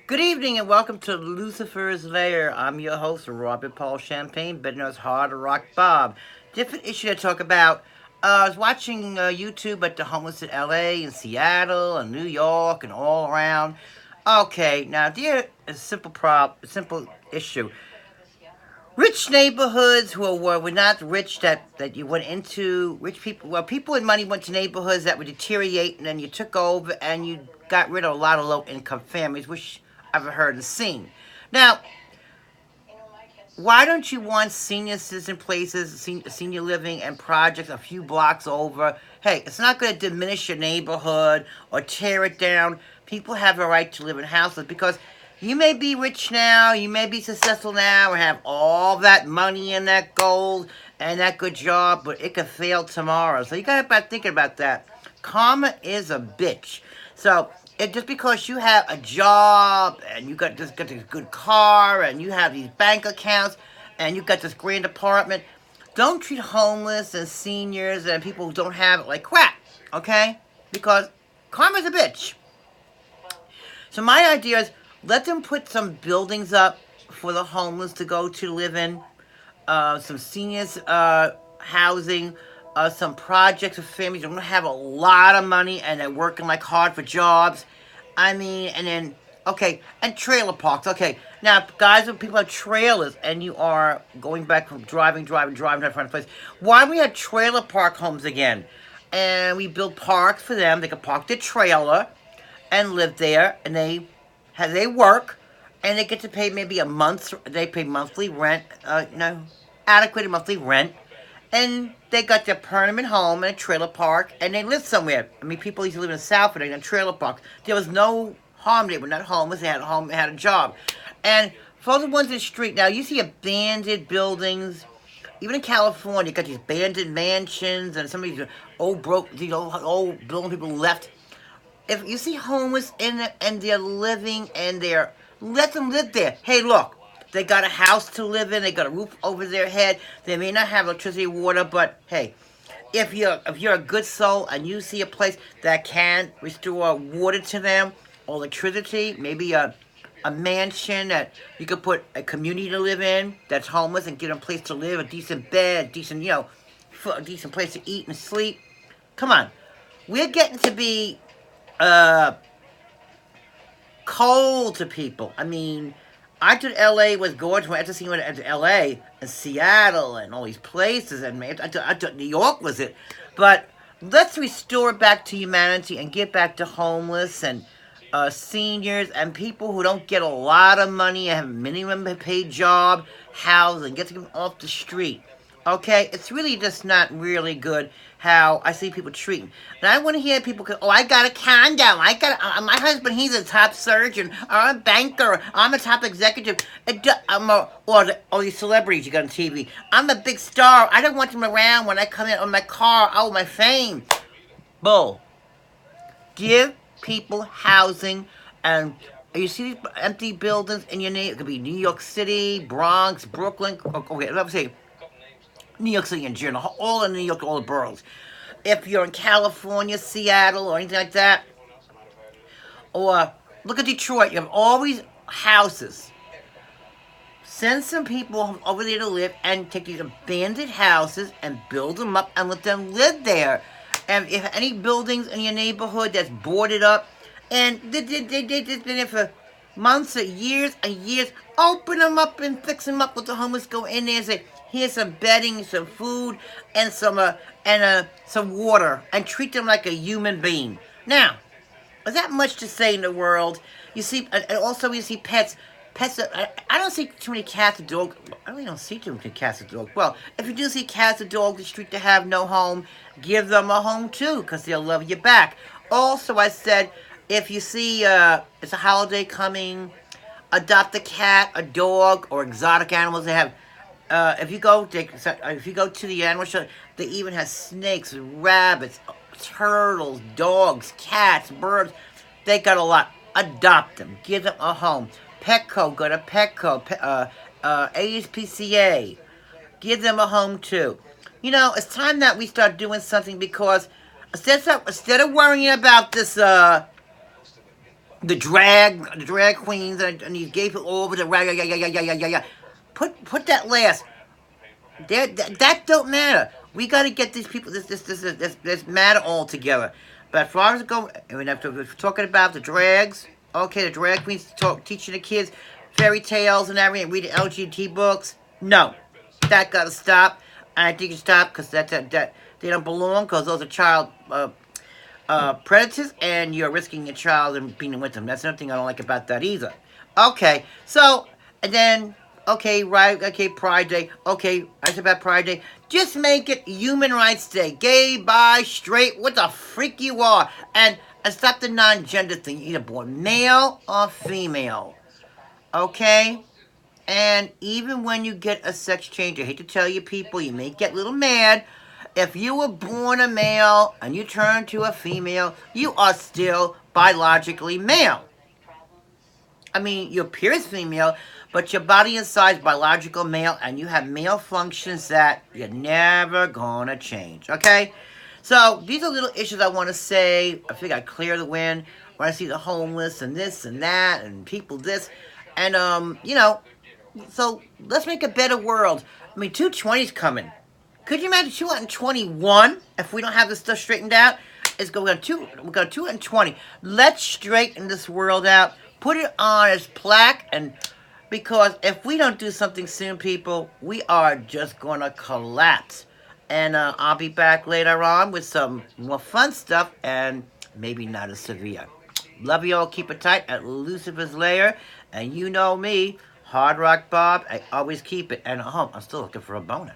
Good evening and welcome to Lucifer's Lair. I'm your host, Robert Paul Champagne, better known as Hard Rock Bob. Different issue to talk about. I was watching YouTube at the homeless in LA and Seattle and New York and all around. Okay, now there is a simple issue. Rich neighborhoods were not rich that you went into. Rich people, well, people with money went to neighborhoods that were deteriorating, and you took over and you got rid of a lot of low income families, which I've heard and seen. Now, why don't you want senior citizen places, senior living and projects a few blocks over? Hey, it's not going to diminish your neighborhood or tear it down. People have a right to live in houses because you may be rich now, you may be successful now, and have all that money and that gold and that good job, but it could fail tomorrow. So you got to start thinking about that. Karma is a bitch. So just because you have a job and you got this good car and you have these bank accounts and you got this grand apartment, don't treat homeless and seniors and people who don't have it like crap, okay? Because karma's a bitch. So my idea is let them put some buildings up for the homeless to go to live in, some seniors housing, some projects for families who don't have a lot of money and they're working like hard for jobs. I mean, and then, okay, and trailer parks. Okay, now, guys, when people have trailers and you are going back from driving to find a place, why don't we have trailer park homes again? And we build parks for them. They can park their trailer and live there, and they work, and they get to pay maybe a month. They pay monthly rent, adequate monthly rent, and they got their permanent home in a trailer park, and they live somewhere. I mean, people used to live in the South, but in a trailer park. There was no harm. They were not homeless. They had a home. They had a job. And for the ones in the street, now you see abandoned buildings. Even in California, you got these abandoned mansions, and some of these old old building people left. If you see homeless in it and they're living and let them live there. Hey, look. They got a house to live in. They got a roof over their head. They may not have electricity or water, but hey, if you're a good soul and you see a place that can restore water to them, or electricity, maybe a mansion that you could put a community to live in that's homeless and give them a place to live, a decent bed, a decent place to eat and sleep. Come on, we're getting to be cold to people. I mean, I thought LA was gorgeous. After seeing it at LA and Seattle and all these places, and I thought New York was it. But let's restore back to humanity and get back to homeless and seniors and people who don't get a lot of money and have a minimum paid job, housing, get them off the street. Okay, it's really just not really good how I see people treating. And I want to hear people go, oh, I got a condo. My husband, he's a top surgeon, or I'm a banker, I'm a top executive. All these celebrities you got on TV. I'm a big star. I don't want them around when I come in on my car. Oh, my fame. Bull. Give people housing, and you see these empty buildings in your name. It could be New York City, Bronx, Brooklyn. Okay, let me say New York City in general, all in New York, all the boroughs. If you're in California, Seattle, or anything like that, or look at Detroit, you have all these houses. Send some people over there to live and take these abandoned houses and build them up and let them live there. And if any buildings in your neighborhood that's boarded up, and they've been there for months or years, open them up and fix them up with the homeless. Go in there and say, here's some bedding, some food, and some water, and treat them like a human being. Now, is that much to say in the world? You see, and also you see pets. I don't see too many cats or dogs. I really don't see too many cats or dogs. Well, if you do see cats or dogs in the street that have no home, give them a home too, because they'll love you back. Also, I said, if you see it's a holiday coming, adopt a cat, a dog, or exotic animals. They have. If you go to the animal show, they even have snakes, rabbits, turtles, dogs, cats, birds. They got a lot. Adopt them. Give them a home. Petco, go to Petco. ASPCA. Give them a home too. You know, it's time that we start doing something, because instead of worrying about this the drag queens and these gay people all over the rag. Yeah. Put that last. That don't matter. We got to get these people this matter all together. But as far as go, I mean, after we're talking about the drags, okay, the drag queens teaching the kids fairy tales and everything, reading LGBT books. No, that got to stop. I think it stop because that they don't belong because those are child predators, and you're risking your child and being with them. That's another thing I don't like about that either. Okay, so and then okay, right, okay, Pride Day. Okay, I said about Pride Day. Just make it Human Rights Day. Gay, bi, straight, what the freak you are, and stop the non-gender thing. You're either born male or female. Okay. And even when you get a sex change, I hate to tell you people, you may get a little mad. If you were born a male and you turn to a female, you are still biologically male. I mean, you appear as female, but your body inside is biological male, and you have male functions that you're never gonna change, okay? So, these are little issues I want to say. I think I clear the wind when I see the homeless and this and that and people this. And, so let's make a better world. I mean, 220's coming. Could you imagine 221 if we don't have this stuff straightened out? We're going 220. Let's straighten this world out. Put it on its plaque, and because if we don't do something soon, people, we are just going to collapse. And I'll be back later on with some more fun stuff and maybe not as severe. Love you all. Keep it tight at Lucifer's Lair. And you know me, Hard Rock Bob. I always keep it. And at home, I'm still looking for a boner.